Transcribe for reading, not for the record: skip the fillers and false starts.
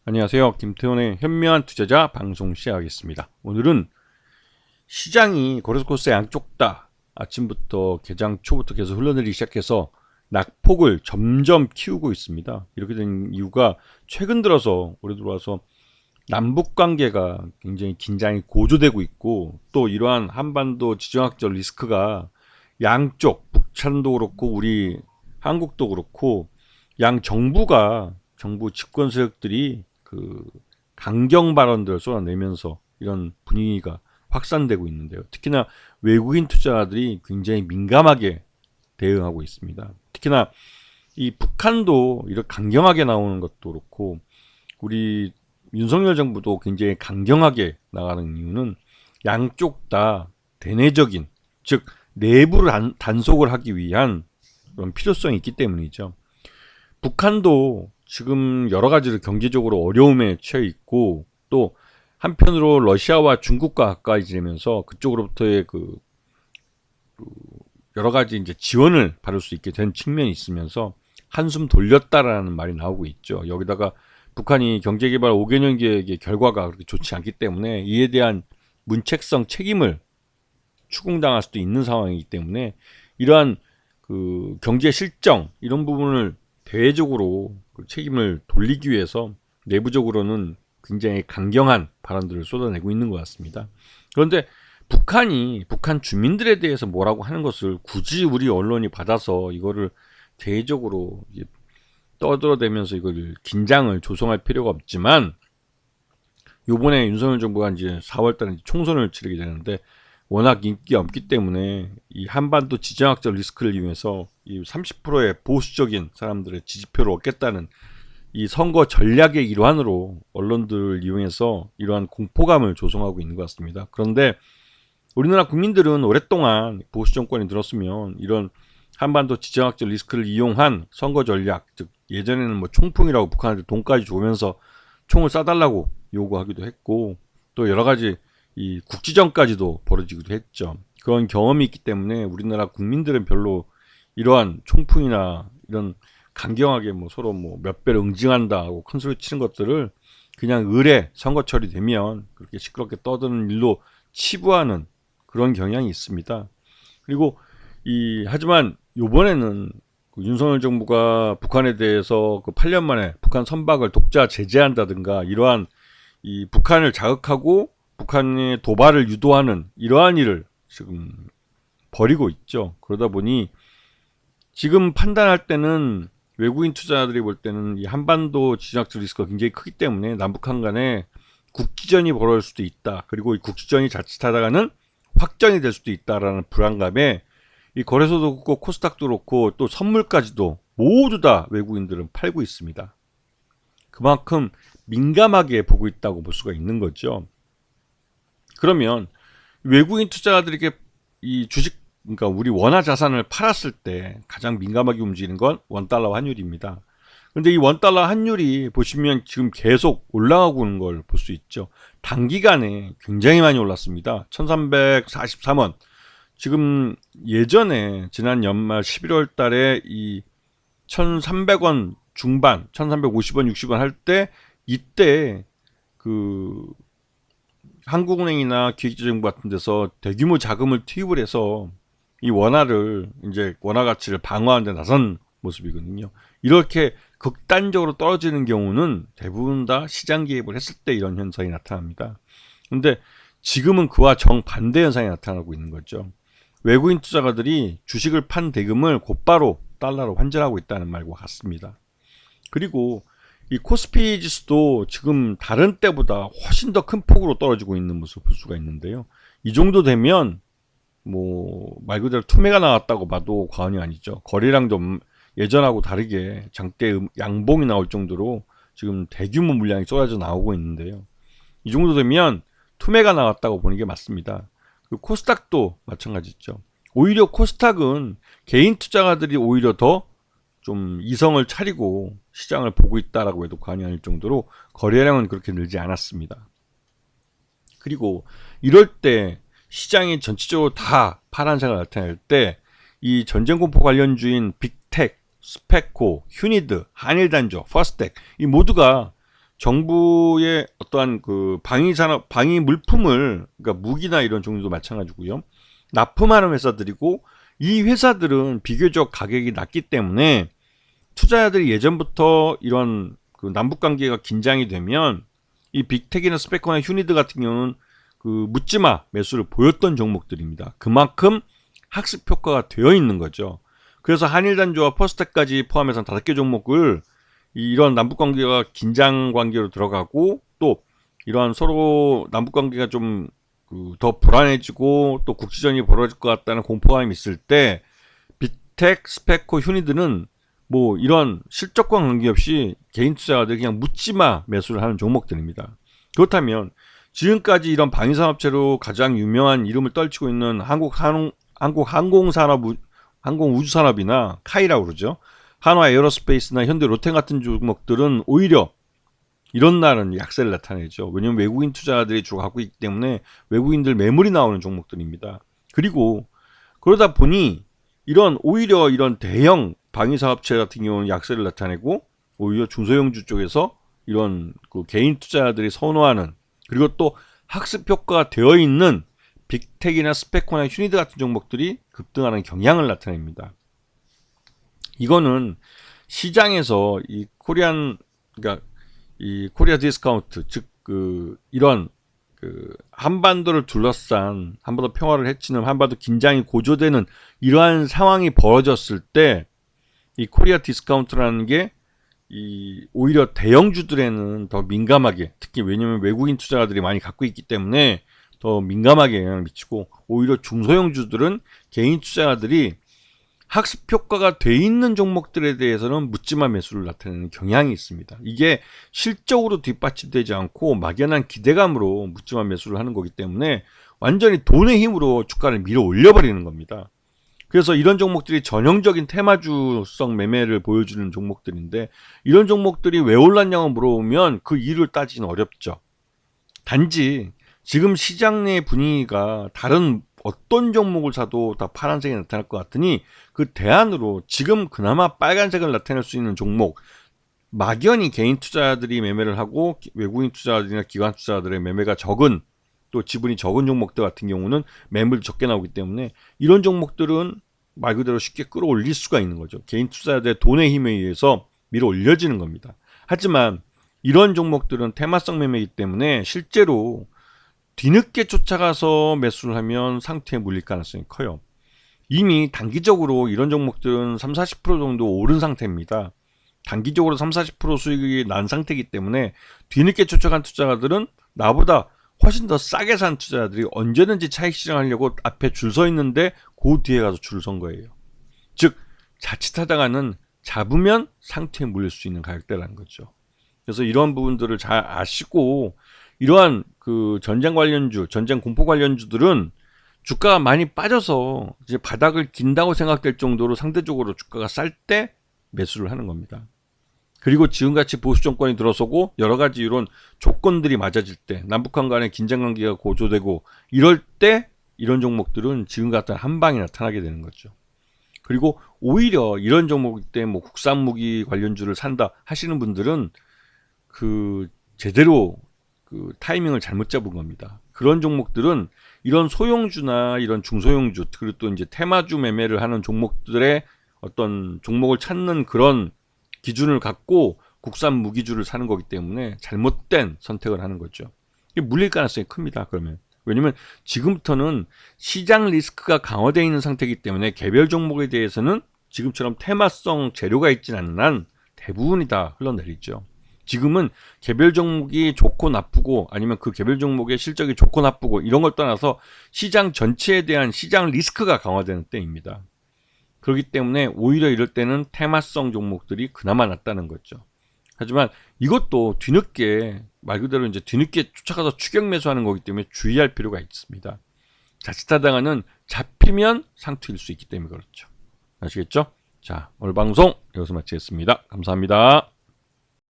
안녕하세요. 김태훈의 현명한 투자자 방송 시작하겠습니다. 오늘은 시장이 거래소 코스 양쪽 다 아침부터 개장 초부터 계속 흘러내리기 시작해서 낙폭을 점점 키우고 있습니다. 이렇게 된 이유가 최근 들어서 올해 들어와서 남북 관계가 굉장히 긴장이 고조되고 있고, 또 이러한 한반도 지정학적 리스크가 양쪽 북한도 그렇고 우리 한국도 그렇고 양 정부 집권 세력들이 강경 발언들을 쏟아내면서 이런 분위기가 확산되고 있는데요. 특히나 외국인 투자자들이 굉장히 민감하게 대응하고 있습니다. 특히나 이 북한도 이렇게 강경하게 나오는 것도 그렇고 우리 윤석열 정부도 굉장히 강경하게 나가는 이유는 양쪽 다 대내적인, 즉 내부를 단속을 하기 위한 그런 필요성이 있기 때문이죠. 북한도 지금 여러 가지로 경제적으로 어려움에 처해 있고, 또 한편으로 러시아와 중국과 가까이 지내면서 그쪽으로부터의 여러 가지 이제 지원을 받을 수 있게 된 측면이 있으면서 한숨 돌렸다라는 말이 나오고 있죠. 여기다가 북한이 경제개발 5개년 계획의 결과가 그렇게 좋지 않기 때문에 이에 대한 문책성 책임을 추궁당할 수도 있는 상황이기 때문에 이러한 경제 실정 이런 부분을 대외적으로 책임을 돌리기 위해서 내부적으로는 굉장히 강경한 발언들을 쏟아내고 있는 것 같습니다. 그런데 북한 주민들에 대해서 뭐라고 하는 것을 굳이 우리 언론이 받아서 이거를 대외적으로 떠들어대면서 이걸 긴장을 조성할 필요가 없지만, 요번에 윤석열 정부가 이제 4월달에 총선을 치르게 되는데 워낙 인기가 없기 때문에 이 한반도 지정학적 리스크를 이용해서 이 30%의 보수적인 사람들의 지지표를 얻겠다는 이 선거 전략의 일환으로 언론들을 이용해서 이러한 공포감을 조성하고 있는 것 같습니다. 그런데 우리나라 국민들은 오랫동안 보수 정권이 들었으면 이런 한반도 지정학적 리스크를 이용한 선거 전략, 즉 예전에는 뭐 총풍이라고 북한한테 돈까지 주면서 총을 쏴달라고 요구하기도 했고, 또 여러 가지 이 국지전까지도 벌어지기도 했죠. 그런 경험이 있기 때문에 우리나라 국민들은 별로 이러한 총풍이나 이런 강경하게 서로 몇 배를 응징한다 하고 큰 소리 치는 것들을 그냥 을에 선거철이 되면 그렇게 시끄럽게 떠드는 일로 치부하는 그런 경향이 있습니다. 그리고 하지만 요번에는 윤석열 정부가 북한에 대해서 8년 만에 북한 선박을 독자 제재한다든가 이러한 이 북한을 자극하고 북한의 도발을 유도하는 이러한 일을 지금 벌이고 있죠. 그러다 보니 지금 판단할 때는 외국인 투자자들이 볼 때는 이 한반도 지정학적 리스크가 굉장히 크기 때문에 남북한 간에 국지전이 벌어질 수도 있다. 그리고 이 국지전이 자칫하다가는 확전이 될 수도 있다라는 불안감에 이 거래소도 그렇고 코스닥도 그렇고 또 선물까지도 모두 다 외국인들은 팔고 있습니다. 그만큼 민감하게 보고 있다고 볼 수가 있는 거죠. 그러면 외국인 투자자들에게 이 주식, 그러니까 우리 원화 자산을 팔았을 때 가장 민감하게 움직이는 건 원달러 환율입니다. 그런데 이 원달러 환율이 보시면 지금 계속 올라가고 있는 걸 볼 수 있죠. 단기간에 굉장히 많이 올랐습니다. 1343원. 지금 예전에 지난 연말 11월 달에 이 1300원 중반, 1350원, 60원 할 때 이때 한국은행이나 기획재정부 같은 데서 대규모 자금을 투입을 해서 이 원화를 이제 원화 가치를 방어하는 데 나선 모습이거든요. 이렇게 극단적으로 떨어지는 경우는 대부분 다 시장 개입을 했을 때 이런 현상이 나타납니다. 그런데 지금은 그와 정반대 현상이 나타나고 있는 거죠. 외국인 투자가들이 주식을 판 대금을 곧바로 달러로 환전하고 있다는 말과 같습니다. 그리고 이 코스피 지수도 지금 다른 때보다 훨씬 더 큰 폭으로 떨어지고 있는 모습을 볼 수가 있는데요. 이 정도 되면 말 그대로 투매가 나왔다고 봐도 과언이 아니죠. 거래량 좀 예전하고 다르게 장대 양봉이 나올 정도로 지금 대규모 물량이 쏟아져 나오고 있는데요. 이 정도 되면 투매가 나왔다고 보는 게 맞습니다. 코스닥도 마찬가지죠. 오히려 코스닥은 개인 투자가들이 오히려 더 좀 이성을 차리고 시장을 보고 있다라고 해도 과언이 아닐 정도로 거래량은 그렇게 늘지 않았습니다. 그리고 이럴 때 시장이 전체적으로 다 파란색을 나타낼 때 이 전쟁공포 관련주인 빅텍, 스페코, 휴니드, 한일단조, 퍼스텍 이 모두가 정부의 어떠한 그 방위산업, 방위 물품을, 그러니까 무기나 이런 종류도 마찬가지고요. 납품하는 회사들이고, 이 회사들은 비교적 가격이 낮기 때문에 투자자들이 예전부터 이런 그 남북 관계가 긴장이 되면 이 빅텍이나 스페코나 휴니드 같은 경우는 그 묻지마 매수를 보였던 종목들입니다. 그만큼 학습 효과가 되어 있는 거죠. 그래서 한일단조와 퍼스텍까지 포함해서 5개 종목을 이런 남북 관계가 긴장 관계로 들어가고, 또 이러한 서로 남북 관계가 좀 더 불안해지고 또 국지전이 벌어질 것 같다는 공포감이 있을 때 빅텍, 스페코, 휴니드는 뭐 이런 실적과 관계없이 개인 투자자들이 그냥 묻지마 매수를 하는 종목들입니다. 그렇다면 지금까지 이런 방위산업체로 가장 유명한 이름을 떨치고 있는 항공우주산업이나 카이라고 그러죠. 한화 에어로스페이스나 현대 로템 같은 종목들은 오히려 이런 날은 약세를 나타내죠. 왜냐하면 외국인 투자자들이 주로 갖고 있기 때문에 외국인들 매물이 나오는 종목들입니다. 그리고 그러다 보니 오히려 이런 대형 방위사업체 같은 경우는 약세를 나타내고, 오히려 중소형주 쪽에서 이런 그 개인 투자자들이 선호하는, 그리고 또 학습 효과가 되어 있는 빅텍이나 스페코나 휴니드 같은 종목들이 급등하는 경향을 나타냅니다. 이거는 시장에서 이 코리아 디스카운트, 즉 이런 한반도를 둘러싼, 한반도 평화를 해치는, 한반도 긴장이 고조되는 이러한 상황이 벌어졌을 때 이 코리아 디스카운트라는 게 오히려 대형주들에는 더 민감하게, 특히 왜냐하면 외국인 투자자들이 많이 갖고 있기 때문에 더 민감하게 영향을 미치고, 오히려 중소형주들은 개인 투자자들이 학습 효과가 돼 있는 종목들에 대해서는 묻지마 매수를 나타내는 경향이 있습니다. 이게 실적으로 뒷받침되지 않고 막연한 기대감으로 묻지마 매수를 하는 거기 때문에 완전히 돈의 힘으로 주가를 밀어 올려버리는 겁니다. 그래서 이런 종목들이 전형적인 테마주성 매매를 보여주는 종목들인데, 이런 종목들이 왜 올랐냐고 물어보면 그 이유를 따지기는 어렵죠. 단지 지금 시장 내 분위기가 다른 어떤 종목을 사도 다 파란색이 나타날 것 같으니, 그 대안으로 지금 그나마 빨간색을 나타낼 수 있는 종목, 막연히 개인 투자자들이 매매를 하고 외국인 투자자들이나 기관 투자자들의 매매가 적은, 또 지분이 적은 종목들 같은 경우는 매물이 적게 나오기 때문에 이런 종목들은 말 그대로 쉽게 끌어올릴 수가 있는 거죠. 개인 투자자들의 돈의 힘에 의해서 밀어 올려지는 겁니다. 하지만 이런 종목들은 테마성 매매이기 때문에 실제로 뒤늦게 쫓아가서 매수를 하면 상태에 물릴 가능성이 커요. 이미 단기적으로 이런 종목들은 30-40% 정도 오른 상태입니다. 단기적으로 30-40% 수익이 난 상태이기 때문에 뒤늦게 쫓아간 투자자들은 나보다 훨씬 더 싸게 산 투자자들이 언제든지 차익 실현하려고 앞에 줄 서 있는데 그 뒤에 가서 줄을 선 거예요. 즉 자칫하다가는 잡으면 상태에 물릴 수 있는 가격대라는 거죠. 그래서 이런 부분들을 잘 아시고, 이러한 그 전쟁 관련주, 전쟁 공포 관련주들은 주가가 많이 빠져서 이제 바닥을 긴다고 생각될 정도로 상대적으로 주가가 쌀 때 매수를 하는 겁니다. 그리고 지금같이 보수 정권이 들어서고 여러 가지 이런 조건들이 맞아질 때, 남북한 간의 긴장 관계가 고조되고 이럴 때 이런 종목들은 지금 같은 한 방이 나타나게 되는 거죠. 그리고 오히려 이런 종목 때 뭐 국산 무기 관련주를 산다 하시는 분들은 제대로 타이밍을 잘못 잡은 겁니다. 그런 종목들은 이런 소형주나 이런 중소형주, 그리고 또 이제 테마주 매매를 하는 종목들의 어떤 종목을 찾는 그런 기준을 갖고 국산 무기주를 사는 거기 때문에 잘못된 선택을 하는 거죠. 이게 물릴 가능성이 큽니다. 그러면 왜냐면 지금부터는 시장 리스크가 강화되어 있는 상태이기 때문에 개별 종목에 대해서는 지금처럼 테마성 재료가 있지는 않는 한 대부분이 다 흘러내리죠. 지금은 개별 종목이 좋고 나쁘고, 아니면 그 개별 종목의 실적이 좋고 나쁘고 이런 걸 떠나서 시장 전체에 대한 시장 리스크가 강화되는 때입니다. 그렇기 때문에 오히려 이럴 때는 테마성 종목들이 그나마 낫다는 거죠. 하지만 이것도 뒤늦게, 말 그대로 이제 뒤늦게 쫓아가서 추격 매수하는 거기 때문에 주의할 필요가 있습니다. 자칫하다가는 잡히면 상투일 수 있기 때문에 그렇죠. 아시겠죠? 자, 오늘 방송 여기서 마치겠습니다. 감사합니다.